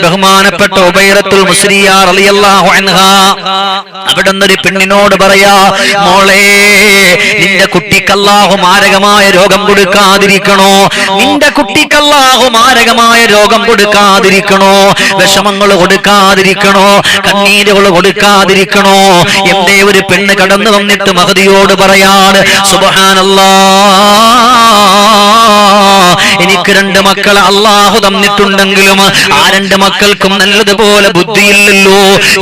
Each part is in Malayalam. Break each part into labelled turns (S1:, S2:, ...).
S1: ബഹുമാനപ്പെട്ട ഉബൈറത്തുൽ മുസ്രിയ റളിയല്ലാഹു അൻഹ അവിടുന്ന് ഒരു പെണ്ണിനോട് പറയാ, മോളെ, നിന്റെ കുട്ടിക്ക് അല്ലാഹു മാരകമായ രോഗം കൊടുക്കാതിരിക്കണോ, നിന്റെ കുട്ടിക്ക് അല്ലാഹു മാരകമായ രോഗം കൊടുക്കാതിരിക്കണോ, വിഷമങ്ങൾ കൊടുക്കാതിരിക്കണോ, കണ്ണീരുകൾ കൊടുക്കാതിരിക്കണോ. എന്തേ ഒരു പെണ്ണ് കടന്നു വന്നിട്ട് മഹദിയോട് പറയാണ്, സുബ്ഹാനല്ലാഹ്, എനിക്ക് രണ്ട് മക്കളെ അല്ലാഹു തന്നിട്ടുണ്ടെങ്കിലും ആ രണ്ട് മക്കൾക്കും നല്ലതുപോലെ ബുദ്ധിയില്ലല്ലോ,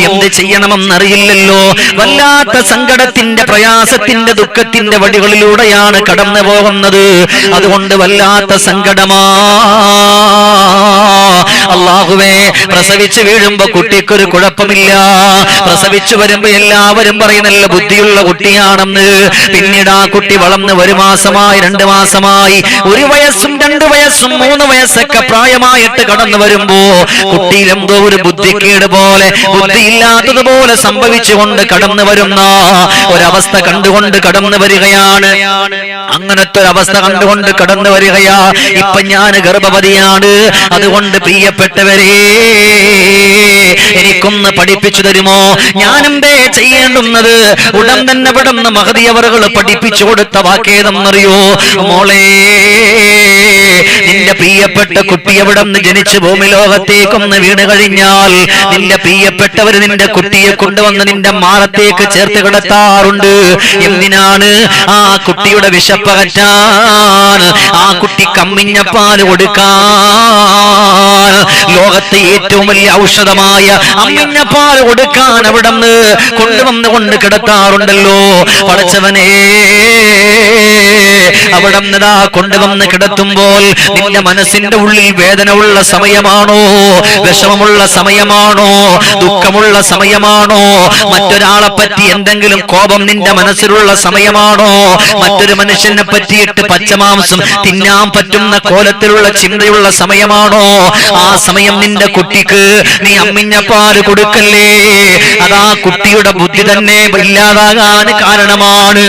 S1: എന്ത് ചെയ്യണമെന്നറിയില്ലല്ലോ. വല്ലാത്ത സങ്കടത്തിന്റെ, പ്രയാസത്തിന്റെ, ദുഃഖത്തിന്റെ വഴികളിലൂടെയാണ് കടന്നു പോകുന്നത്. അതുകൊണ്ട് വല്ലാത്ത സങ്കടമാ. അല്ലാഹുവേ, പ്രസവിച്ചു വീഴുമ്പോ കുട്ടിക്കൊരു കുഴപ്പമില്ല, പ്രസവിച്ചു വരുമ്പോ എല്ലാവരും പറയും നല്ല ബുദ്ധിയുള്ള കുട്ടിയാണെന്ന്. പിന്നീട് ആ കുട്ടി വളർന്ന് 1 മാസമായി, 2 മാസമായി, 1 വയസ്സും 2 വയസ്സും 3 വയസ്സൊക്കെ പ്രായമായിട്ട് കടന്നു വരുമ്പോ കുട്ടിയിൽ എന്തോ ഒരു ബുദ്ധിക്കേട് പോലെ, ബുദ്ധിയില്ലാത്തതുപോലെ സംഭവിച്ചുകൊണ്ട് കടന്നു വരുന്ന ഒരവസ്ഥ കണ്ടുകൊണ്ട് കടന്നു വരികയാണ്. അങ്ങനത്തെ ഒരവസ്ഥ കണ്ടുകൊണ്ട് കടന്നു വരികയാ. ഇപ്പൊ ഞാൻ ഗർഭവതിയാണ്. അതുകൊണ്ട് പ്രിയപ്പെട്ടവരെ, എനിക്കൊന്ന് പഠിപ്പിച്ചു തരുമോ? ഞാൻ എന്തേ ചെയ്യേണ്ടുന്നത്? ഉടൻ തന്നെ വിടുന്ന മഹദി അവറുകൾ പഠിപ്പിച്ചു കൊടുത്ത വാക്കേതെന്നറിയോ? മോളെ, നിന്റെ പ്രിയപ്പെട്ട കുട്ടി എവിടെ നിന്ന് ജനിച്ച് ഭൂമി ലോകത്തേക്കൊന്ന് വീണ് കഴിഞ്ഞാൽ നിന്റെ പ്രിയപ്പെട്ടവര് നിന്റെ കുട്ടിയെ കൊണ്ടുവന്ന് നിന്റെ മാറത്തേക്ക് ചേർത്ത് കിടത്താറുണ്ട്. എന്തിനാണ്? ആ കുട്ടിയുടെ വിശപ്പകറ്റാൻ, ആ കുട്ടി കമ്മിഞ്ഞ പാല് കൊടുക്കാൻ, ലോകത്തെ ഏറ്റവും വലിയ ഔഷധമായ അമ്മിഞ്ഞ പാല് കൊടുക്കാൻ അവിടെ നിന്ന് കൊണ്ടുവന്നുകൊണ്ട് കിടത്താറുണ്ടല്ലോ. പടച്ചവനേ, അവിടെ നിന്നാ കൊണ്ടുവന്ന് കിടത്തുമ്പോൾ നിന്റെ മനസ്സിന്റെ ഉള്ളിൽ വേദന ഉള്ള സമയമാണോ, വിഷമമുള്ള സമയമാണോ, ദുഃഖമുള്ള സമയമാണോ, മറ്റൊരാളെ പറ്റി എന്തെങ്കിലും കോപം നിന്റെ മനസ്സിലുള്ള സമയമാണോ, മറ്റൊരു മനുഷ്യനെ പറ്റിയിട്ട് പച്ചമാംസം തിന്നാൻ പറ്റുന്ന കോലത്തിലുള്ള ചിന്തയുള്ള സമയമാണോ? ആ സമയം നിന്റെ കുട്ടിക്ക് നീ അമ്മിഞ്ഞ പാല് കൊടുക്കല്ലേ. അതാ കുട്ടിയുടെ ബുദ്ധി തന്നെ ഇല്ലാതാകാൻ കാരണമാണ്.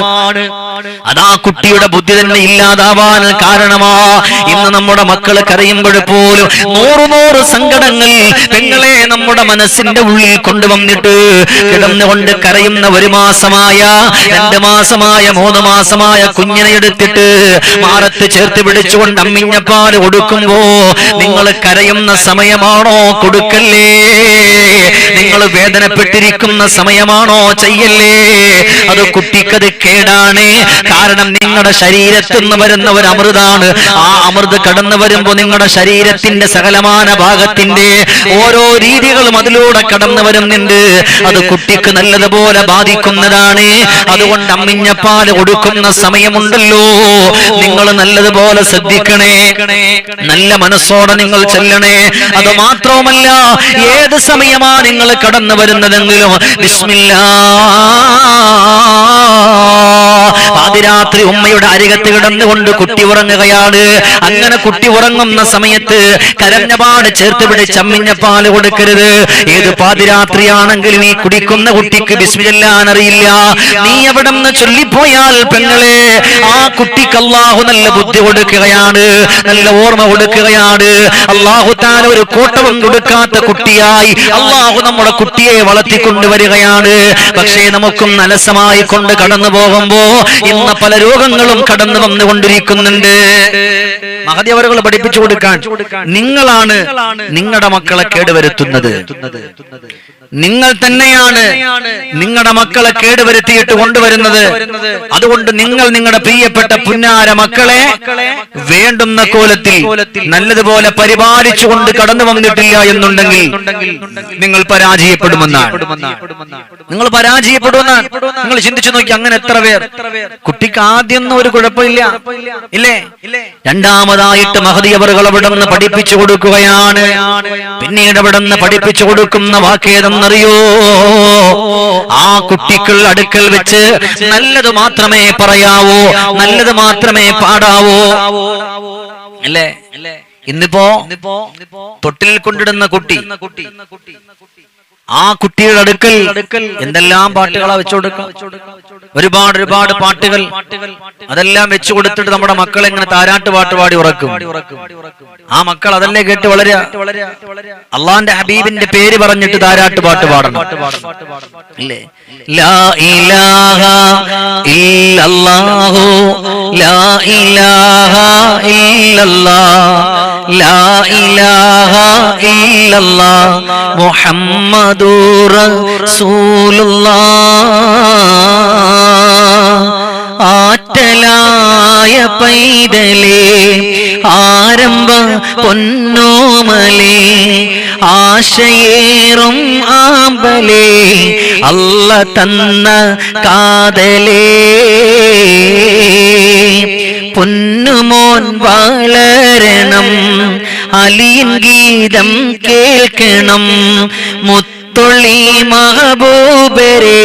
S1: അതാ കുട്ടിയുടെ ബുദ്ധി തന്നെ ഇല്ലാതാവാൻ കാരണമാ. ഇന്ന് നമ്മുടെ മക്കള് കരയുമ്പോൾ പോലും 100 സങ്കടങ്ങൾ പെങ്ങളെ നമ്മുടെ മനസ്സിന്റെ ഉള്ളിൽ കൊണ്ടുവന്നിട്ട് കിടന്നുകൊണ്ട് കരയുന്ന 1 മാസമായ, 2 മാസമായ, 3 മാസമായ കുഞ്ഞിനെ എടുത്തിട്ട് മാറത്ത് ചേർത്ത് പിടിച്ചുകൊണ്ട് അമ്മിഞ്ഞപ്പാല് കൊടുക്കുമ്പോ നിങ്ങൾ കരയുന്ന സമയമാണോ? കൊടുക്കല്ലേ. നിങ്ങൾ വേദനപ്പെട്ടിരിക്കുന്ന സമയമാണോ? ചെയ്യല്ലേ. അത് കുട്ടിക്കത് കേടാണ്. കാരണം നിങ്ങളുടെ ശരീരത്തിൽ നിന്ന് വരുന്ന ഒരു അമൃതാണ്. ആ അമൃത് കടന്നു വരുമ്പോ നിങ്ങളുടെ ശരീരത്തിന്റെ സകലമാന ഭാഗത്തിന്റെ ഓരോ രീതികളും അതിലൂടെ കടന്നു വരുന്നുണ്ട്. അത് കുട്ടിക്ക് നല്ലതുപോലെ ബാധിക്കുന്നതാണ്. അതുകൊണ്ട് അമ്മിഞ്ഞപ്പാല് കൊടുക്കുന്ന സമയമുണ്ടല്ലോ, നിങ്ങൾ നല്ലതുപോലെ ശ്രദ്ധിക്കണേ, നല്ല മനസ്സോടെ നിങ്ങൾ ചെല്ലണേ. അത് മാത്രവുമല്ല, ഏത് സമയമാ നിങ്ങൾ കടന്നു വരുന്നതെങ്കിലും പാതിരാത്രി ഉമ്മയുടെ അരികത്ത് കിടന്നുകൊണ്ട് കുട്ടി ഉറങ്ങുകയാണ്. അങ്ങനെ കുട്ടി ഉറങ്ങുന്ന സമയത്ത് കരഞ്ഞപാട് ചേർത്ത് പിടിച്ച് അമ്മിഞ്ഞപ്പാല് കൊടുക്കരുത്. ഏത് പാതിരാത്രിയാണെങ്കിലും ഈ കുടിക്കുന്ന കുട്ടിക്ക് ബിസ്മി ചൊല്ലാൻ അറിയില്ല. നീ എവിടെ നിന്ന് ചൊല്ലിപ്പോയാൽ പെങ്ങളെ, ആ കുട്ടിക്ക് അല്ലാഹു നല്ല ബുദ്ധി കൊടുക്കുകയാണ്, നല്ല ഓർമ്മ കൊടുക്കുകയാണ്. അല്ലാഹു തആല ഒരു കോട്ടവും കൊടുക്കാത്ത കുട്ടിയായി അല്ലാഹു നമ്മുടെ കുട്ടിയെ വളർത്തിക്കൊണ്ടുവരികയാണ്. പക്ഷേ നമുക്കും അലസമായി കൊണ്ട് കടന്നു പോകുമ്പോ ഇന്ന് പല രോഗങ്ങളും കടന്നു വന്നുകൊണ്ടിരിക്കുന്നുണ്ട്. മഹദി അവറുകൾ പഠിപ്പിച്ചു കൊടുക്കാൻ, നിങ്ങളാണ് നിങ്ങളുടെ മക്കളെ കേടുവരുത്തുന്നത്. നിങ്ങൾ തന്നെയാണ് നിങ്ങളുടെ മക്കളെ കേടുവരുത്തിയിട്ട് കൊണ്ടുവരുന്നത്. അതുകൊണ്ട് നിങ്ങൾ നിങ്ങളുടെ പ്രിയപ്പെട്ട പുന്നാര മക്കളെ വേണ്ടുന്ന കോലത്തിൽ നല്ലതുപോലെ പരിപാലിച്ചുകൊണ്ട് കടന്നു വന്നിട്ടില്ല എന്നുണ്ടെങ്കിൽ നിങ്ങൾ പരാജയപ്പെടുമെന്നാണ്. നിങ്ങൾ പരാജയപ്പെടുമെന്നാണ്. നിങ്ങൾ ചിന്തിച്ചു നോക്കി, അങ്ങനെ എത്ര പേർ കുട്ടിക്ക് ആദ്യം ഒരു കുഴപ്പമില്ല, ഇല്ലേ? രണ്ടാമതായിട്ട് മഹദി അവറുകൾ അവിടെ നിന്ന് പഠിപ്പിച്ചു കൊടുക്കുകയാണ്. പിന്നീട് അവിടെ നിന്ന് പഠിപ്പിച്ചു കൊടുക്കുന്ന വാക്കേതെന്നറിയോ? ആ കുട്ടികൾ അടുക്കൽ വെച്ച് നല്ലത് മാത്രമേ പറയാവൂ, നല്ലത് മാത്രമേ പാടാവൂ, അല്ലേ? ഇന്നിപ്പോ തൊട്ടിൽ കൊണ്ടിടുന്ന കുട്ടി ആ കുട്ടിയുടെ അടുക്കൽ എന്തെല്ലാം പാട്ടുകളാ വെച്ചു കൊടുക്കാം, ഒരുപാട് പാട്ടുകൾ. അതെല്ലാം വെച്ചു കൊടുത്തിട്ട് നമ്മുടെ മക്കളെ എങ്ങനെ താരാട്ട് പാട്ട് പാടി ഉറക്കും. ആ മക്കൾ അതല്ലേ കേട്ട് വളരെ അള്ളാന്റെ ഹബീബിന്റെ പേര് പറഞ്ഞിട്ട് താരാട്ട് പാട്ട് പാടണം ഇല്ലേ? ലാ ഇലാഹ ഇല്ലല്ലാഹു ലാ ഇലാഹ ഇല്ലല്ലാഹ് ലാ ഇലാഹ ഇല്ലല്ലാഹ് മുഹമ്മദുർ റസൂലുള്ളാഹ്. ആറ്റലായ പൈതലേ ആരംഭ പൊന്നോമലേ ആശയേറും ആമ്പലേ അല്ല തന്ന കാതലേ പൊന്നുമോൻ വളരണം അലിയൻ ഗീതം കേൾക്കണം മുത്തൊളി മഹബൂബരെ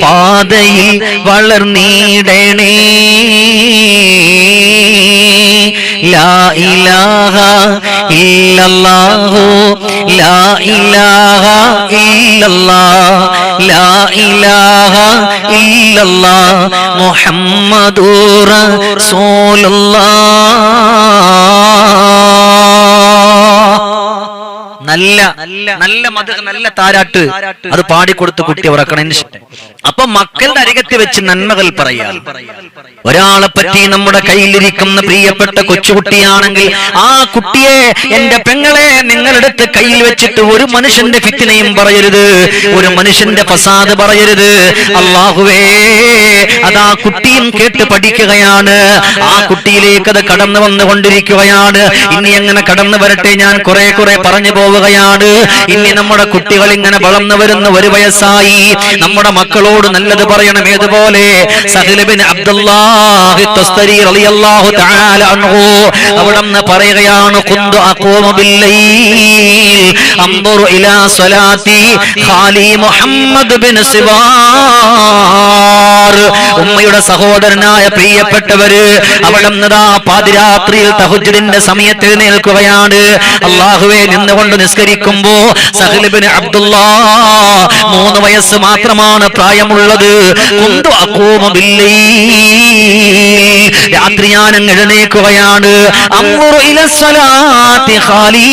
S1: പാതയിൽ വളർന്നിടണേ. ലാ ഇലാഹ ഇല്ലല്ലാഹു ലാ ഇലാഹ ഇല്ലല്ലാഹ് ലാ ഇലാഹ ഇല്ലല്ലാഹ് മുഹമ്മദുർ റസൂലുള്ളാഹ്. നല്ല താരാട്ട് അത് പാടിക്കൊടുത്ത് കുട്ടി ഉറക്കണം. അപ്പൊ മക്കളുടെ അരികത്ത് വെച്ച് നന്മകൾ പറയാം. ഒരാളെ പറ്റി നമ്മുടെ കയ്യിലിരിക്കുന്ന പ്രിയപ്പെട്ട കൊച്ചുകുട്ടിയാണെങ്കിൽ ആ കുട്ടിയെ, എന്റെ പെങ്ങളെ, നിങ്ങളെടുത്ത് കയ്യിൽ വെച്ചിട്ട് ഒരു മനുഷ്യന്റെ ഫിത്നയും പറയരുത്, ഒരു മനുഷ്യന്റെ ഫസാദ് പറയരുത്. അല്ലാഹുവേ, അതാ കുട്ടിയും കേട്ട് പഠിക്കുകയാണ്. ആ കുട്ടിയിലേക്ക് അത് കടന്നു വന്നുകൊണ്ടിരിക്കുകയാണ്. ഇനി എങ്ങനെ കടന്നു വരട്ടെ, ഞാൻ കുറെ പറഞ്ഞു പോവുകയാണ്. ഇനി നമ്മുടെ കുട്ടികൾ ഇങ്ങനെ വളർന്നു വരുന്ന ഒരു വയസ്സായി. നമ്മുടെ മക്കളോട് നല്ലത് പറയണം. ഏതുപോലെ സഹൽ ബിൻ അബ്ദുല്ലാഹി തസ്തരി റളിയല്ലാഹു തആല അൻഹു അവിടുന്ന് പറയുകയാണ്, കുന്തു അഖൂമു ബില്ലൈൽ അൻദുറു ഇലാ സ്വലാത്തി ഖാലി മുഹമ്മദ് ബിൻ സിവാർ. ഉമ്മയുടെ സഹോദരനായ പ്രിയപ്പെട്ടവര് അവിടുന്ന് പാതിരാത്രിയിൽ തഹജ്ജുദിന്റെ സമയത്ത് എഴുന്നേൽക്കുകയാണ്. അല്ലാഹുവേ, നിന്നുകൊണ്ട് നിസ്കരിക്കുമ്പോ സഹൽ ബിൻ അബ്ദുല്ലാഹ് 3 വയസ്സ് മാത്രമാണ് പ്രായമുള്ളത്. കുന്തു അഖൂമു ബില്ലൈൽ, രാത്രി ഞാൻ എഴുന്നേൽക്കുകയാണ്. അൻദുറു ഇലാ സ്വലാത്തി ഖാലി,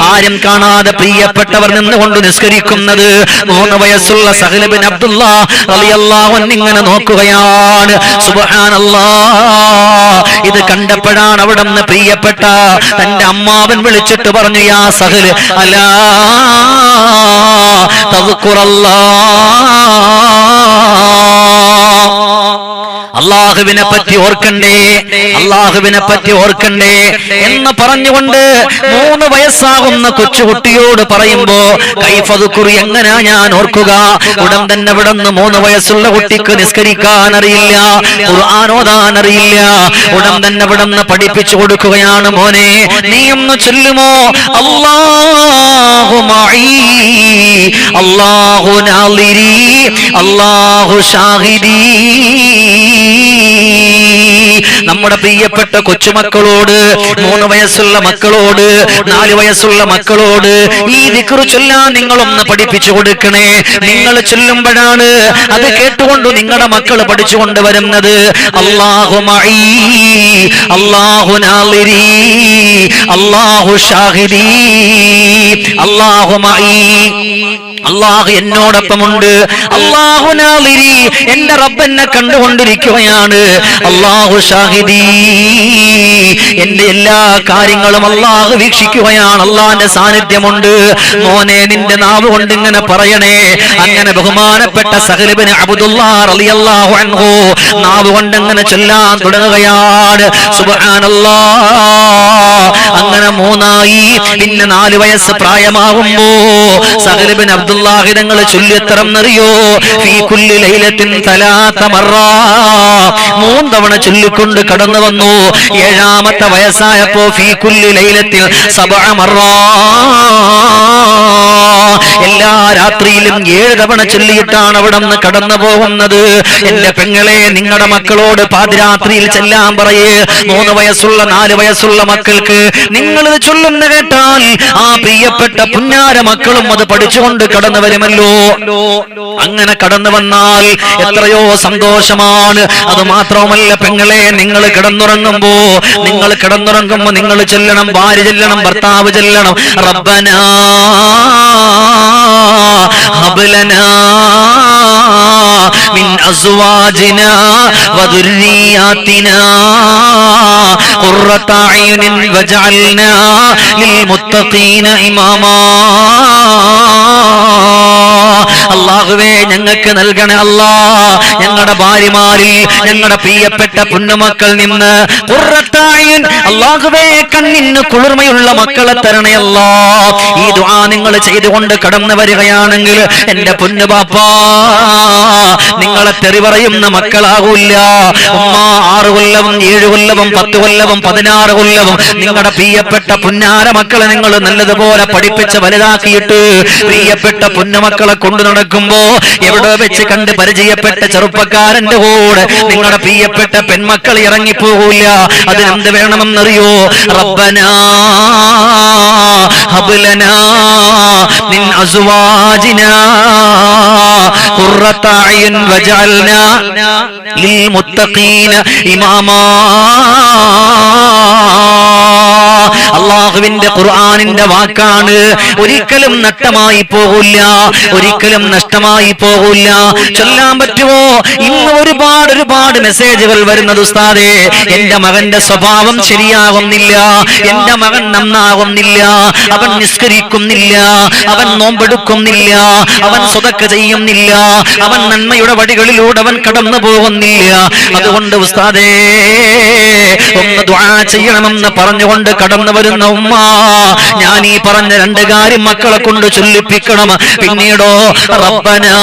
S1: ആരും കാണാതെ പ്രിയപ്പെട്ടവർ നിന്നുകൊണ്ട് നിസ്കരിക്കുന്നത്. 3 വയസ്സുള്ള സഹൽ ബിൻ അബ്ദുല്ലാഹ് റളിയല്ലാഹു അൻഹു ഇങ്ങനെ നോക്കുകയാണ്. സുബ്ഹാനല്ലാഹ്, ഇത് കണ്ടപ്പോഴാണ് അവിടുന്ന് പ്രിയപ്പെട്ട തന്റെ അമ്മാവൻ വിളിച്ചിട്ട് പറഞ്ഞു, യാ സഹൽ അലാ അള്ളാഹുവിനെ പറ്റി ഓർക്കണ്ടേ, അള്ളാഹുവിനെ പറ്റി ഓർക്കണ്ടേ എന്ന് പറഞ്ഞുകൊണ്ട് 3 വയസ്സാകുന്ന കൊച്ചുകുട്ടിയോട് പറയുമ്പോ കൈഫദുക്കുറി, എങ്ങനാ ഞാൻ ഓർക്കുക? ഉടൻ തന്നെ ഇവിടുന്ന് 3 വയസ്സുള്ള കുട്ടിക്ക് നിസ്കരിക്കാൻ അറിയില്ല, ഖുർആൻ ഓതാൻ അറിയില്ല. ഉടൻ തന്നെ ഇവിടുന്ന് പഠിപ്പിച്ചു കൊടുക്കുകയാണ്, മോനെ നീ ഒന്ന് ചൊല്ലുമോ, അല്ലാഹു മഈ അല്ലാഹു നാളിരി അല്ലാഹു ഷാഹിദി. നമ്മുടെ പ്രിയപ്പെട്ട കൊച്ചുമക്കളോട്, 3 വയസ്സുള്ള മക്കളോട്, 4 വയസ്സുള്ള മക്കളോട് ഈ ദിക്ർ ചൊല്ലാൻ നിങ്ങളൊന്ന് പഠിപ്പിച്ചു കൊടുക്കണേ. നിങ്ങൾ ചൊല്ലുമ്പോഴാണ് അത് കേട്ടുകൊണ്ട് നിങ്ങളുടെ മക്കൾ പഠിച്ചുകൊണ്ട് വരുന്നത്. അല്ലാഹു മഈ അല്ലാഹു നാളിരി അല്ലാഹു ഷാഹിദി. അല്ലാഹു മഈ, അല്ലാഹു എന്നോടൊപ്പമുണ്ട്. അല്ലാഹു നാളിരി, എന്റെ റബ്ബ് എന്നെ കണ്ടുകൊണ്ടിരിക്കുകയാണ്. അല്ലാഹു ഷാഹിദി, എന്റെ എല്ലാ കാര്യങ്ങളും അല്ലാഹു വീക്ഷിക്കുകയാണ്. അല്ലാഹുവിന്റെ സാന്നിധ്യമുണ്ട്. മോനെ, നിന്റെ നാവ് കൊണ്ട് ഇങ്ങനെ പറയണേ. അങ്ങനെ ബഹുമാനപ്പെട്ട സഹൽ ഇബ്നു അബ്ദുല്ലാഹ് റളിയല്ലാഹു അൻഹു നാവ് കൊണ്ട് അങ്ങനെ ചൊല്ലാൻ തുടങ്ങുകയാണ്. സുബ്ഹാനല്ലാഹ്, അങ്ങനെ 3ആയി. പിന്നെ 4 വയസ്സ് പ്രായമാകുമ്പോ സഹൽ ഇബ്നു അബ്ദുല്ലാഹ് തങ്ങൾ ചൊല്ലിത്തറന്നറിയോ, ഫീ കുല്ലി ലൈലത്തിൻ 3 മറ, 3 തവണ ചൊല്ലിക്കൊണ്ട് കടന്നു വന്നു. 7ാമത്തെ വയസ്സായപ്പോ ഫീ കുല്ലി ലൈലത്തിൽ 7 മറ, എല്ലാ രാത്രിയിലും 7 തവണ ചൊല്ലിയിട്ടാണ് അവിടെ നിന്ന് കടന്നു പോകുന്നത്. എന്റെ പെങ്ങളെ, നിങ്ങളുടെ മക്കളോട് പാതിരാത്രിയിൽ ചെല്ലാൻ പറയേ. 3 വയസ്സുള്ള 4 വയസ്സുള്ള മക്കൾക്ക് നിങ്ങൾ ഇത് ചൊല്ലുന്ന കേട്ടാൽ ആ പ്രിയപ്പെട്ട പുന്നാര മക്കളും അത് പഠിച്ചുകൊണ്ട് കടന്നു വരുമല്ലോ. അങ്ങനെ കടന്നു വന്നാൽ എത്രയോ സന്തോഷമാണ്. അത് മാത്രമല്ല പെങ്ങളെ, നിങ്ങൾ കിടന്നുറങ്ങുമ്പോ നിങ്ങൾ ചെല്ലണം, ഭാര്യ ചെല്ലണം, ഭർത്താവ് ചെല്ലണം. റബ്ബനാ ഹബ് ലനാ മിൻ അസ്വാജിനാ വദുർരിയാതിനാ ഖുർറത അയ്യുനിൻ വജഅൽനാ ലിൽമുത്തഖീന ഇമാമാ. അല്ലാഹുവേ, ഞങ്ങൾക്ക് നൽകണേ അല്ലാ, ഞങ്ങളുടെ ഭാര്യമാരിൽ ഞങ്ങളുടെ പ്രിയപ്പെട്ട പൊന്നുമക്കൾ നിന്ന് ഖുർറത അയ്യുൻ, അല്ലാഹുവേ കണ്ണിന് കുളിർമയുള്ള മക്കളെ തരണേ അല്ലാ. ഈ ദുആ നിങ്ങൾ ചെയ്തുകൊണ്ട് കടന്നു വരികയാണെങ്കിൽ എന്റെ പൊന്നു ബാപ്പാ, നിങ്ങളെ തെറി പറയുന്ന മക്കളാകൂല്ല. ഉമ്മ 6 കൊല്ലവും 7 കൊല്ലവും 10 കൊല്ലവും 16 കൊല്ലവും നിങ്ങളുടെ പ്രിയപ്പെട്ട പുന്നാര മക്കളെ നിങ്ങൾ നല്ലതുപോലെ പഠിപ്പിച്ച് വലുതാക്കിയിട്ട് പ്രിയപ്പെട്ട പൊന്നുമക്കളെ കൊണ്ടു നടക്കുമ്പോ എവിടെ വെച്ച് കണ്ട് പരിചയപ്പെട്ട ചെറുപ്പക്കാരന്റെ കൂടെ നിങ്ങളുടെ പ്രിയപ്പെട്ട പെൺമക്കൾ ഇറങ്ങിപ്പോകൂല. അതിനെന്ത് വേണമെന്നറിയോ? റബ്ബനാ ഹബ് ലനാ മിൻ അസ്വാജിനാ ഖുർറത അയ്യുൻ വജഅൽനാ ലിൽമുത്തഖീന ഇമാമാ. അല്ലാഹുവിന്റെ ഖുർആനിന്റെ വാക്കാണ്. ഒരിക്കലും നഷ്ടമായി പോകില്ല, ഒരിക്കലും നഷ്ടമായി പോകില്ല. ചൊല്ലാൻ പറ്റുമോ? ഇന്ന് ഒരുപാട് മെസ്സേജുകൾ വരുന്നത്, ഉസ്താദേ എന്റെ മകന്റെ സ്വഭാവം ശരിയാകുന്നില്ല, എന്റെ മകൻ നന്നാകുന്നില്ല, അവൻ നിസ്കരിക്കുന്നില്ല, അവൻ നോമ്പെടുക്കുന്നില്ല, അവൻ സ്വതക്ക ചെയ്യുന്നില്ല, അവൻ നന്മയുടെ വഴികളിലൂടെ അവൻ കടന്നു പോകുന്നില്ല. അതുകൊണ്ട് ഉസ്താദേ ഒന്ന് ദുആ ചെയ്യണമെന്ന് പറഞ്ഞുകൊണ്ട് കടന്നു വരുന്ന ഉമ്മ, ഞാൻ ഈ പറഞ്ഞ 2 കാര്യം മക്കളെ കൊണ്ട് ചൊല്ലിപ്പിക്കണം. പിന്നീടോ റബ്ബനാ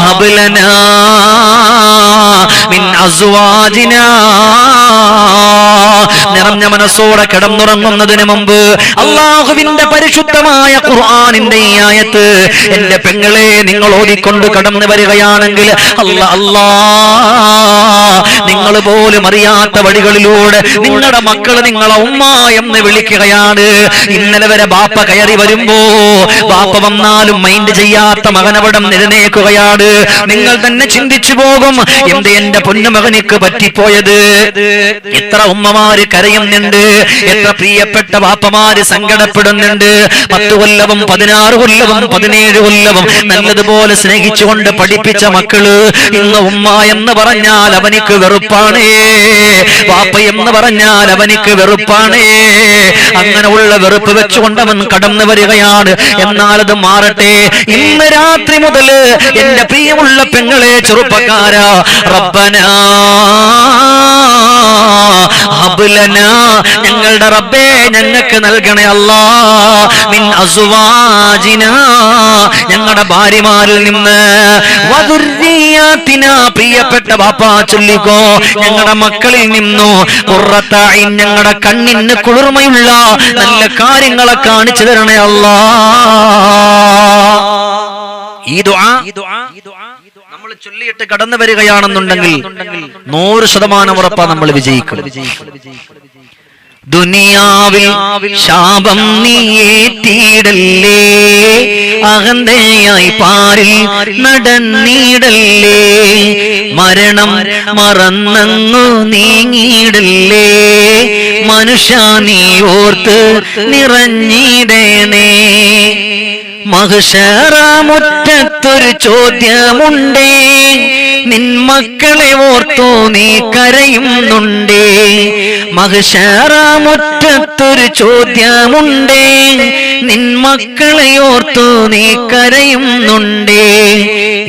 S1: ഹബ് ലനാ മിൻ അസ്വാജിനാ. നിറഞ്ഞ മനസ്സോടെ കിടന്നുറങ്ങുന്നതിന് മുമ്പ് അല്ലാഹുവിന്റെ പരിശുദ്ധമായ ഖുർആനിന്റെ ഈ ആയത്ത് എന്റെ പെങ്ങളെ നിങ്ങൾ ഓതിക്കൊണ്ട് കടന്നു വരികയാണെങ്കിൽ അല്ലാ, നിങ്ങൾ പോലും അറിയാത്ത വഴികളിലൂടെ നിങ്ങളുടെ മക്കൾ നിങ്ങളെ ഉമ്മ എന്ന് വിളിക്കുകയാണ്. ഇന്നലെ വരെ ബാപ്പ കയറി വരുമ്പോ ബാപ്പ വന്നാലും മൈൻഡ് ചെയ്യാത്ത മകനവിടം എഴുന്നേക്കുകയാണ്. നിങ്ങൾ തന്നെ ചിന്തിച്ചു പോകും, എന്ത് എന്റെ പൊന്നുമകനിക്ക് പറ്റിപ്പോയത്. എത്ര ഉമ്മമാര് കരയുന്നുണ്ട്, എത്ര പ്രിയപ്പെട്ട ബാപ്പമാര് സങ്കടപ്പെടുന്നുണ്ട്. 10 കൊല്ലവും 16 കൊല്ലവും 17 കൊല്ലവും നല്ലതുപോലെ സ്നേഹിച്ചുകൊണ്ട് പഠിപ്പിച്ച മക്കള് ഇന്ന് ഉമ്മ എന്ന് പറഞ്ഞാൽ അവനിക്ക് വെറുപ്പാണേ, ബാപ്പ എന്ന് പറഞ്ഞാൽ അവനിക്ക് വെറുപ്പാണേ. അങ്ങനെയുള്ള വെറുപ്പ് വെച്ചുകൊണ്ട് അവൻ കടന്നു വരികയാണ്. എന്നാൽ അത് മാറട്ടെ. ഇന്ന് രാത്രി മുതൽ എന്റെ പ്രിയമുള്ള പെങ്ങളെ, ചെറുപ്പക്കാരാ, റബ്ബനാ ഹബ് ലനാ, ഞങ്ങളുടെ റബ്ബേ ഞങ്ങൾക്ക് നൽകണേ അല്ലാ, മിൻ അസ്വാജിനാ, ഞങ്ങളുടെ ഭാര്യമാരിൽ നിന്ന്, വദുർരിയാതിനാ, പ്രിയപ്പെട്ട ബാപ്പാ ചൊല്ലിക്കോ, ഞങ്ങളുടെ മക്കളിൽ നിന്നു, ഖുർറത അയ്ൻ, ഞങ്ങളുടെ കണ്ണിന് കുളിർമയുള്ള നല്ല കാര്യങ്ങളെ കാണിച്ചു തരണേ അല്ലാ. ഈ ദുആ നമ്മൾ ചൊല്ലിയിട്ട് കടന്നു വരികയാണെന്നുണ്ടെങ്കിൽ 100% ഉറപ്പാ നമ്മൾ വിജയിക്കും. ദുനിയാവിൽ ശാപം നീയേറ്റിടല്ലേ, അഹന്തയായി പാരിൽ നടന്നിടല്ലേ, മരണം മറന്നങ്ങു നീങ്ങിയിടല്ലേ, മനുഷ്യ നീ ഓർത്ത് നിറഞ്ഞിടണേ. മഹ്ശറമുറ്റത്തൊരു ചോദ്യമുണ്ടേ, നിൻ മക്കളെ ഓർത്തു നീ കരയുന്നുണ്ടേ. മഹ്ശറമുറ്റത്തൊരു ചോദ്യമുണ്ടേ, നിൻ മക്കളെ ഓർത്തു നീ കരയുന്നുണ്ടേ.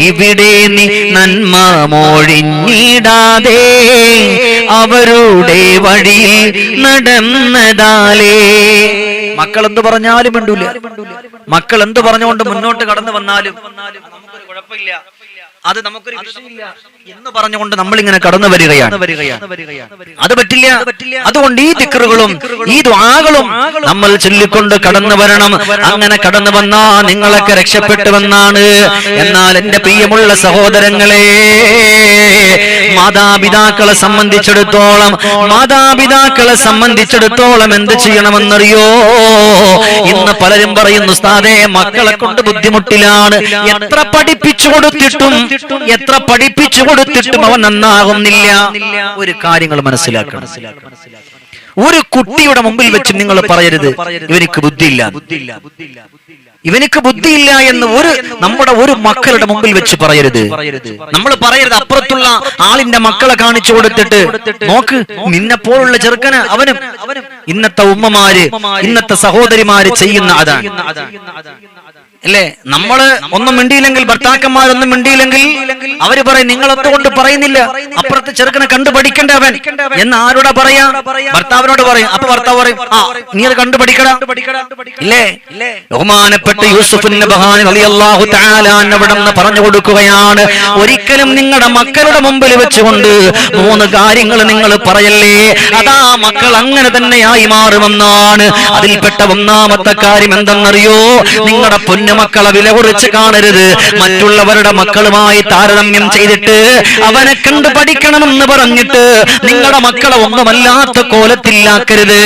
S1: ഇവിടെ നീ നന്മ മോഴിഞ്ഞിടാതെ അവരുടെ വഴിയിൽ നടന്നതാലേ. മക്കൾ എന്ത് പറഞ്ഞാലും മിണ്ടൂല, മക്കൾ എന്ത് പറഞ്ഞുകൊണ്ട് മുന്നോട്ട് കടന്നു വന്നാലും നമുക്കൊരു കുഴപ്പമില്ല. അത് നമുക്കൊരു വിഷയമില്ല എന്ന് പറഞ്ഞുകൊണ്ട് നമ്മൾ ഇങ്ങനെ കടന്നു വരികയാണ്. അത് പറ്റില്ല. അതുകൊണ്ട് ഈ ദിക്റുകളും ഈ ദുആകളും നമ്മൾ ചൊല്ലിക്കൊണ്ട് കടന്നു വരണം. അങ്ങനെ കടന്നു വന്നാ നിങ്ങളൊക്കെ രക്ഷപ്പെട്ടുവെന്നാണ്. എന്നാൽ എന്റെ പ്രിയമുള്ള സഹോദരങ്ങളെ, മാതാപിതാക്കളെ സംബന്ധിച്ചിടത്തോളം എന്ത് ചെയ്യണമെന്നറിയോ? ഇന്ന് പലരും പറയുന്നു, ഉസ്താദേ മക്കളെ കൊണ്ട് ബുദ്ധിമുട്ടിലാണ്, എത്ര പഠിപ്പിച്ചു കൊടുത്തിട്ടും അവൻ നന്നാകുന്നില്ല. ഒരു കാര്യങ്ങൾ മനസ്സിലാക്കണം. ഒരു കുട്ടിയുടെ മുമ്പിൽ വെച്ച് നിങ്ങൾ പറയരുത് ഇവനിക്ക് ബുദ്ധിയില്ല എന്ന് നമ്മുടെ ഒരു മക്കളുടെ മുമ്പിൽ വെച്ച് പറയരുത്. നമ്മൾ പറയരുത് അപ്പുറത്തുള്ള ആളിന്റെ മക്കളെ കാണിച്ചു കൊടുത്തിട്ട്, നോക്ക് നിന്നെ പോലുള്ള ചെറുക്കന് അവനും. ഇന്നത്തെ ഉമ്മമാര്, ഇന്നത്തെ സഹോദരിമാര് ചെയ്യുന്ന അതാണ് അല്ലേ? നമ്മള് ഒന്നും മിണ്ടിയില്ലെങ്കിൽ, ഭർത്താക്കന്മാരൊന്നും മിണ്ടിയില്ലെങ്കിൽ അവര് പറയും നിങ്ങളൊത്തുകൊണ്ട് പറയുന്നില്ല, അപ്പുറത്തെ ചെറുക്കനെ കണ്ടു പഠിക്കണ്ടവൻ എന്ന് ആരോടാ പറയാ? ഭർത്താവിനോട് പറയും. അപ്പൊ ഭർത്താവ് പറയും, ആ നീ അത് കണ്ടുപഠിക്കടാ ഇല്ലേ? ബഹുമാനപ്പെട്ട യൂസുഫ് നബഹാനി റളിയല്ലാഹു തആല അവിടുന്ന് പറഞ്ഞു കൊടുക്കുകയാണ്, ഒരിക്കലും നിങ്ങളുടെ മക്കളുടെ മുമ്പിൽ വെച്ചുകൊണ്ട് 3 കാര്യങ്ങൾ നിങ്ങൾ പറയല്ലേ, അതാ മക്കൾ അങ്ങനെ തന്നെയായി മാറുമെന്നാണ്. അതിൽപ്പെട്ട ഒന്നാമത്തെ കാര്യം എന്തെന്നറിയോ? നിങ്ങളുടെ മക്കളെ വില കുറിച്ച് കാണരുത്. മറ്റുള്ളവരുടെ മക്കളുമായി താരതമ്യം ചെയ്തിട്ട് അവനെ കണ്ടു പഠിക്കണമെന്ന് പറഞ്ഞിട്ട് നിങ്ങളുടെ മക്കളെ ഒന്നുമല്ലാത്ത കോലത്തിലാക്കരുത്.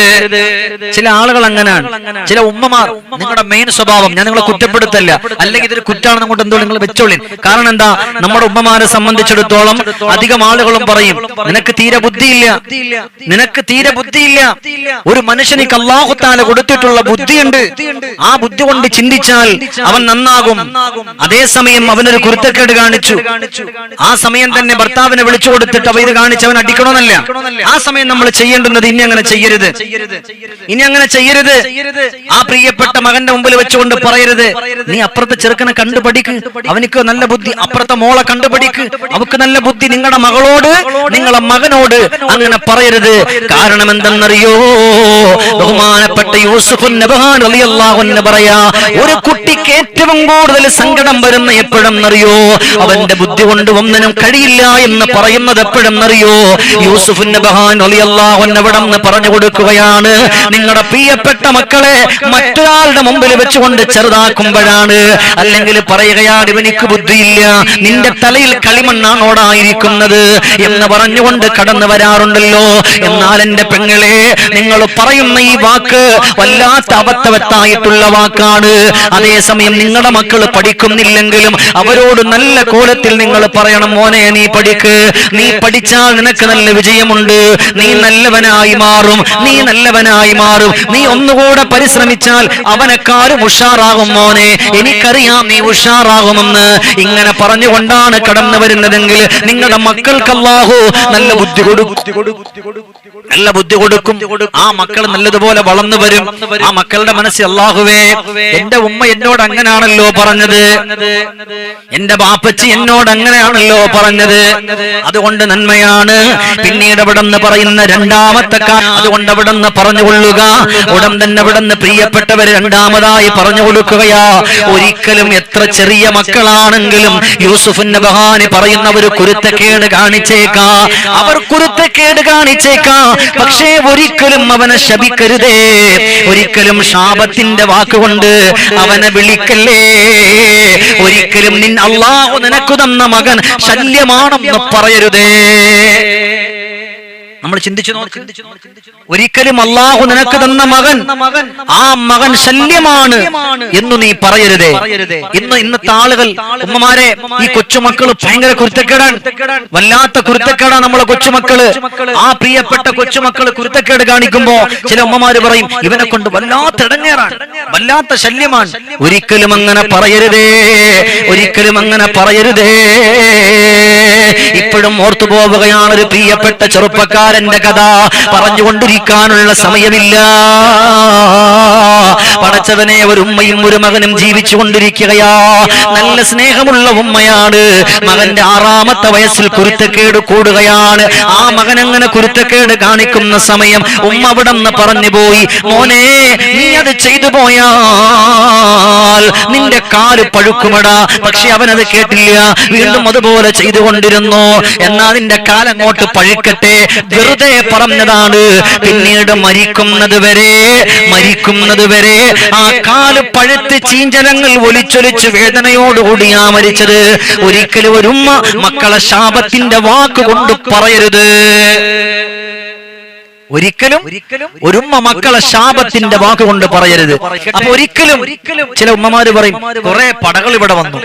S1: ചില ആളുകൾ അങ്ങനെയാണ്. ചില ഉമ്മമാർ, നിങ്ങളുടെ മെയിൻ സ്വഭാവം, ഞാൻ നിങ്ങളെ കുറ്റപ്പെടുത്തല്ല, അല്ലെങ്കിൽ ഇതൊരു കുറ്റാണെന്ന് കൊണ്ട് എന്തോ നിങ്ങൾ വെച്ചോളി. കാരണം എന്താ, നമ്മുടെ ഉമ്മമാരെ സംബന്ധിച്ചിടത്തോളം അധികം ആളുകളും പറയും നിനക്ക് തീരെ ബുദ്ധിയില്ല. ഒരു മനുഷ്യനിക്ക് അല്ലാഹു തആല കൊടുത്തിട്ടുള്ള ബുദ്ധിയുണ്ട്. ആ ബുദ്ധി കൊണ്ട് ചിന്തിച്ചാൽ അവൻ നന്നാകും. അതേസമയം അവനൊരു കുരുത്തക്കേട് കാണിച്ചു, ആ സമയം തന്നെ ഭർത്താവിനെ വിളിച്ചു കൊടുത്തിട്ട് അവ ഇത് കാണിച്ച് അവൻ അടിക്കണമെന്നല്ല. ആ സമയം നമ്മൾ ചെയ്യേണ്ടുന്നത് ഇനി അങ്ങനെ ചെയ്യരുത്. ആ പ്രിയപ്പെട്ട മകന്റെ മുമ്പിൽ വെച്ചുകൊണ്ട് പറയരുത് നീ അപ്പുറത്തെ ചെറുക്കനെ കണ്ടുപഠിക്ക്, അവനിക്ക് നല്ല ബുദ്ധി. അപ്പുറത്തെ മോളെ കണ്ടുപഠിക്ക്, അവക്ക് നല്ല ബുദ്ധി. നിങ്ങളുടെ മകളോട്, നിങ്ങളെ മകനോട് അങ്ങനെ പറയരുത്. കാരണം എന്തെന്നറിയോ? ബഹുമാനപ്പെട്ട യൂസുഫ് നബഹാനി റളിയല്ലാഹു അൻഹു പറയാ, ഒരു കുട്ടിക്ക് ഏറ്റവും കൂടുതൽ സങ്കടം വരുന്ന എപ്പോഴെന്നറിയോ? അവന്റെ ബുദ്ധി കൊണ്ട് ഒന്നിനും കഴിയില്ല എന്ന് പറയുന്നത് എപ്പോഴെന്നറിയോ? യൂസുഫ് നബഹാനി റളിയല്ലാഹു അൻഹു അവിടുന്ന് പറഞ്ഞു കൊടുക്കുകയാണ്, നിങ്ങളുടെ പ്രിയപ്പെട്ട മക്കളെ മറ്റൊരാളുടെ മുമ്പിൽ വെച്ചുകൊണ്ട് ചെറുതാക്കുമ്പോഴാണ്. അല്ലെങ്കിൽ പറയുകയാണ് ഇവനിക്ക് ബുദ്ധിയില്ല, നിന്റെ തലയിൽ കളിമണ്ണാണോടായിരിക്കുന്നത് എന്ന് പറഞ്ഞുകൊണ്ട് കടന്നു വരാറുണ്ടല്ലോ. എന്നാൽ എന്റെ പെങ്ങളെ, നിങ്ങൾ പറയുന്ന ഈ വാക്ക് വല്ലാത്ത അബദ്ധവത്തായിട്ടുള്ള വാക്കാണ്. അതേസമയം നിങ്ങളുടെ മക്കൾ പഠിക്കുന്നില്ലെങ്കിലും അവരോട് നല്ല കോലത്തിൽ നിങ്ങൾ പറയണം, മോനെ നീ പഠിക്ക്, നീ പഠിച്ചാൽ നിനക്ക് നല്ല വിജയമുണ്ട്, നീ നല്ലവനായി മാറും, നീ ഒന്നുകൂടെ പരിശ്രമിച്ചാൽ അവനെക്കാളും ഉഷാറാകും മോനെ, എനിക്കറിയാം നീ ഉഷാറാകുമെന്ന്. ഇങ്ങനെ പറഞ്ഞുകൊണ്ടാണ് കടന്നു വരുന്നതെങ്കിൽ നിങ്ങളുടെ മക്കൾക്ക് അല്ലാഹു നല്ല ബുദ്ധി കൊടുക്കും. ആ മക്കൾ നല്ലതുപോലെ വളർന്നു വരും. ആ മക്കളുടെ മനസ്സിൽ അല്ലാഹുവേ, എന്റെ ഉമ്മ എന്നോട് അങ്ങനാണല്ലോ പറഞ്ഞത്, എന്റെ ബാപ്പച്ചി എന്നോട് അങ്ങനെയാണല്ലോ പറഞ്ഞത്, അതുകൊണ്ട് നന്മയാണ്. പിന്നീട് അവിടുന്ന് പറയുന്ന രണ്ടാമത്തെ കാര്യം, അതുകൊണ്ട് അവിടുന്ന് പറഞ്ഞുകൊള്ളുക. ഉടൻ തന്നെ അവിടുന്ന് പ്രിയപ്പെട്ടവര് രണ്ടാമതായി പറഞ്ഞു കൊടുക്കുകയാ, ഒരിക്കലും എത്ര ചെറിയ മക്കളാണെങ്കിലും യൂസുഫ് നബഹാനി പറയുന്ന ഒരു കുരുത്തക്കേട് കാണിച്ചേക്കാം, പക്ഷേ ഒരിക്കലും അവനെ ശപിക്കരുതേ, ഒരിക്കലും ശാപത്തിന്റെ വാക്കുകൊണ്ട് അവനെ വിളിക്കല്ലേ, ഒരിക്കലും അല്ലാഹു നിനക്ക് തന്ന മകൻ ശല്യമാണെന്ന് പറയരുതേ. നമ്മൾ ചിന്തിച്ചു നോക്ക്, ഒരിക്കലും അല്ലാഹു നിനക്ക് തന്ന മകൻ ആ മകൻ ശല്യമാണ് എന്ന് നീ പറയരുതേ. ഇന്നത്തെ ആളുകൾ, ഉമ്മമാരെ, ഈ കൊച്ചുമക്കള് ഭയങ്കര കുരുത്തക്കേടാണ്, വല്ലാത്ത കുരുത്തക്കേടാണ് നമ്മളെ കൊച്ചുമക്കള്. ആ പ്രിയപ്പെട്ട കൊച്ചുമക്കള് കുരുത്തക്കേട് കാണിക്കുമ്പോ ചില ഉമ്മമാര് പറയും ഇവനെ കൊണ്ട് വല്ലാത്ത ഇടങ്ങേറാണ്, വല്ലാത്ത ശല്യമാണ്. ഒരിക്കലും അങ്ങനെ പറയരുതേ. ഇപ്പോഴും ഓർത്തു പോവുകയാണ് ഒരു പ്രിയപ്പെട്ട ചെറുപ്പക്കാരന്റെ കഥ. പറഞ്ഞുകൊണ്ടിരിക്കാനുള്ള സമയമില്ല. പടച്ചവനെ, ഒരു ഉമ്മയും ഒരു മകനും ജീവിച്ചു കൊണ്ടിരിക്കുകയാ. നല്ല സ്നേഹമുള്ള ഉമ്മയാണ്. മകന്റെ 6ാമത്തെ വയസ്സിൽ കുരുത്തക്കേട് കൂടുകയാണ്. ആ മകൻ അങ്ങനെ കുരുത്തക്കേട് കാണിക്കുന്ന സമയം ഉമ്മ അവിടെ നിന്ന് പറഞ്ഞു പോയി, മോനെ നീ അത് ചെയ്തു പോയാൽ ചെയ്താൽ നിന്റെ കാല് പഴുക്കുമടാ. പക്ഷെ അവനത് കേട്ടില്ല, വീണ്ടും അതുപോലെ ചെയ്തുകൊണ്ടിരുന്നു. എന്നാ നിന്റെ കാലങ്ങോട്ട് പഴുക്കട്ടെ, വെറുതെ പറഞ്ഞതാണ്. പിന്നീട് മരിക്കുന്നത് വരെ ആ കാല് പഴുത്ത് ചീഞ്ചലങ്ങൾ ഒലിച്ചൊലിച്ച് വേദനയോടുകൂടിയാ മരിച്ചത്. ഒരിക്കലും ഒരു ഉമ്മ മക്കളെ ശാപത്തിന്റെ വാക്കുകൊണ്ട് പറയരുത്. ഒരിക്കലും ഒരു ഉമ്മ മക്കളെ ശാപത്തിന്റെ വാക്കുകൊണ്ട് പറയരുത്. അപ്പൊ ഒരിക്കലും ചില ഉമ്മമാര് പറയും, കുറെ പടകൾ ഇവിടെ വന്നു,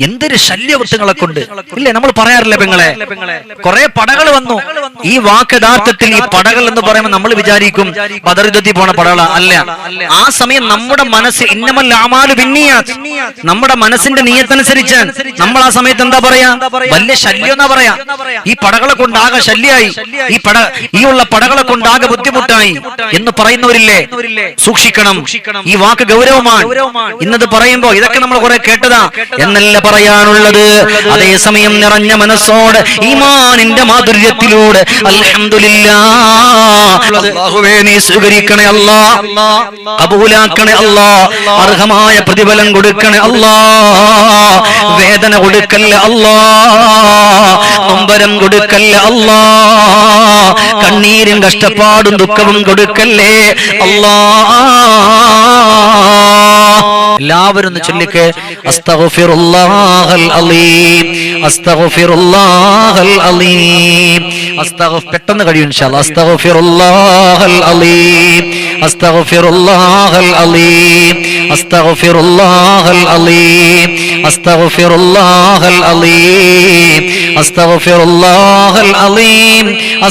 S1: എന്തൊരു ശല്യവൃത്തങ്ങളെ കൊണ്ട് ഇല്ലേ, നമ്മൾ പറയാറില്ല പെങ്ങളെ, കുറെ പടകൾ വന്നു. ഈ വാക്ക് യഥാർത്ഥത്തിൽ ഈ പടകൾ എന്ന് പറയുമ്പോൾ നമ്മൾ വിചാരിക്കും ബദർ യുദ്ധത്തിൽ പോണ പടകളാ. അല്ല, ആ സമയം നമ്മുടെ മനസ്സ് ഇന്നമൽ അമാലു ബിന്നിയാത്ത്, നമ്മുടെ മനസ്സിന്റെ നിയത്തനുസരിച്ച് നമ്മൾ ആ സമയത്ത് എന്താ പറയാ, വലിയ ശല്യം എന്നാ പറയാ. ഈ പടകളെ കൊണ്ടാകെ ശല്യായി, ഈ ഉള്ള പടകളെ കൊണ്ടാകെ ബുദ്ധിമുട്ടായി എന്ന് പറയുന്നവരില്ലേ, സൂക്ഷിക്കണം. ഈ വാക്ക് ഗൗരവമാണ്. ഇന്നത് പറയുമ്പോ ഇതൊക്കെ നമ്മൾ കുറെ കേട്ടതാ എന്നല്ല പറയാനുള്ളത്. അതേസമയം നിറഞ്ഞ മനസ്സോട് ഈമാനിന്റെ മാധുര്യത്തിലൂടെ അൽഹംദുലില്ലാഹ്, അല്ലാഹുവേ നീ സ്വീകരിക്കണേ അല്ലാ, കബൂലാക്കണേ അല്ലാ, അർഹമായ പ്രതിഫലം കൊടുക്കണേ അല്ലാ, വേദന കൊടുക്കല്ല അല്ലാ, നൊമ്പരം കൊടുക്കല്ല അല്ലാ, കണ്ണീരും കഷ്ടപ്പാടും ദുഃഖവും കൊടുക്കല്ലേ അല്ലാ. എല്ലാവരും ചൊല്ലിക്ക് അസ്തഗ്ഫിറുല്ലാഹൽ അലീം, അസ്തഗ്ഫിറുല്ലാഹൽ അലീം. പെട്ടെന്ന് കഴിയും ഇൻഷാ അല്ലാഹ്. അസ്തഗ്ഫിറുല്ലാഹൽ അലീം, അസ്തഗ്ഫിറുല്ലാഹൽ അലീം, അസ്തഗ്ഫിറുല്ലാഹൽ അലീം, അസ്തഗ്ഫിറുല്ലാഹൽ അലീം, അസ്തഗ്ഫിറുല്ലാഹൽ അലീം,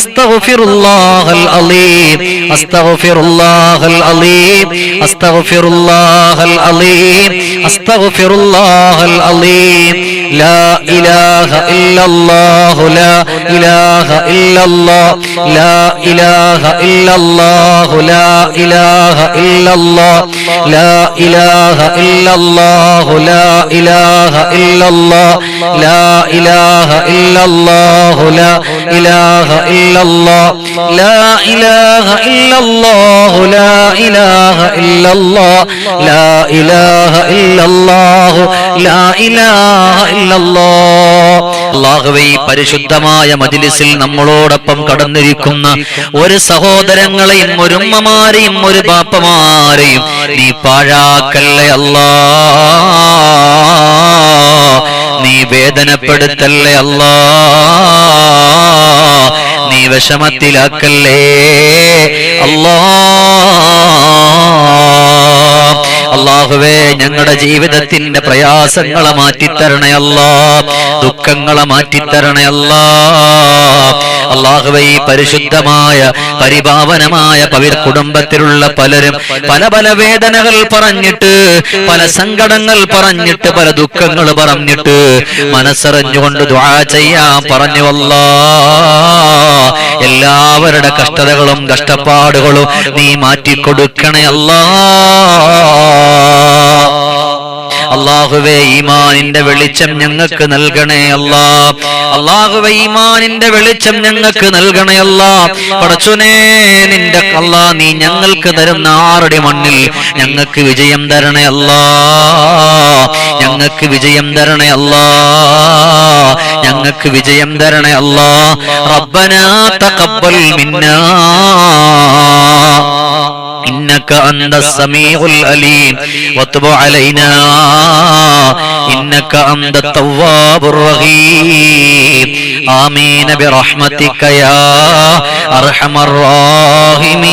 S1: അസ്തഗ്ഫിറുല്ലാഹൽ അലീം, അസ്തഗ്ഫിറുല്ലാഹൽ അലീം, അസ്തഗ്ഫിറുല്ലാഹൽ അലീം, അസ്തഗ്ഫിറുല്ലാഹൽ അലീം. ലാ ഇലാഹ ഇല്ലല്ലാഹു, ലാ ഇലാഹ ഇല്ലല്ലാഹ്, ലാ ഇലാഹ ഇല്ലല്ലാഹു, ലാ ഇലാഹ ഇല്ലല്ലാഹ്, ലാ ഇലാഹ ഇല്ലല്ലാഹു, ലാ ഇലാഹ ഇല്ലല്ലാഹ്, ലാ ഇലാഹ ഇല്ലല്ലാഹു, ലാ ഇലാഹ ഇല്ലല്ലാഹ്, ലാ ഇലാഹ ഇല്ലല്ലാഹു, ലാ ഇലാഹ ഇല്ലല്ലാഹ്, ലാ ഇലാഹ ഇല്ലല്ലാഹു, ലാ ഇലാഹ ഇല്ലല്ലാഹ്. അല്ലാഹുവേ, ഈ പരിശുദ്ധമായ മജ്ലിസിൽ നമ്മളോടൊപ്പം കടന്നിരിക്കുന്ന ഒരു സഹോദരങ്ങളെയും ഒരു ഉമ്മമാരെയും ഒരു ബാപ്പമാരെയും നീ പാഴാക്കല്ലേ അല്ലാ, നീ വേദനപ്പെടുത്തല്ലേ അല്ലാ, നീ വിഷമത്തിലാക്കല്ലേ അല്ലാ. അല്ലാഹുവേ, ഞങ്ങളുടെ ജീവിതത്തിന്റെ പ്രയാസങ്ങളെ മാറ്റിത്തരണേ അല്ലാ, ദുഃഖങ്ങളെ മാറ്റിത്തരണേ അല്ലാ. അല്ലാഹുവേ, ഈ പരിശുദ്ധമായ പരിപാവനമായ കുടുംബത്തിലുള്ള പലരും പല പല വേദനകൾ പറഞ്ഞിട്ട്, പല സങ്കടങ്ങൾ പറഞ്ഞിട്ട്, പല ദുഃഖങ്ങൾ പറഞ്ഞിട്ട് മനസ്സറിഞ്ഞുകൊണ്ട് ദുആ ചെയ്യാൻ പറഞ്ഞു അല്ലാ. എല്ലാവരുടെ കഷ്ടതകളും കഷ്ടപ്പാടുകളും നീ മാറ്റിക്കൊടുക്കണേ അല്ലാ. അല്ലാഹുവേ, ഈമാനിന്റെ വെളിച്ചം ഞങ്ങൾക്ക് നൽകണേ അല്ലാ. അല്ലാഹുവേ, ഈമാനിന്റെ വെളിച്ചം ഞങ്ങൾക്ക് നൽകണേ അല്ലാ. പടച്ചോനേ, നിന്റെ അല്ലാ, നീ ഞങ്ങൾക്ക് തരുന്ന ആറടി മണ്ണിൽ ഞങ്ങൾക്ക് വിജയം തരണേ അല്ലാ, ഞങ്ങൾക്ക് വിജയം തരണേ അല്ലാ, ഞങ്ങൾക്ക് വിജയം തരണേ അല്ലാ. റബ്ബനാ തഖബ്ബൽ മിന്നാ إنك أنت السميع العليم وتب علينا إنك أنت التواب الرحيم آمين برحمتك يا أرحم الراحمين.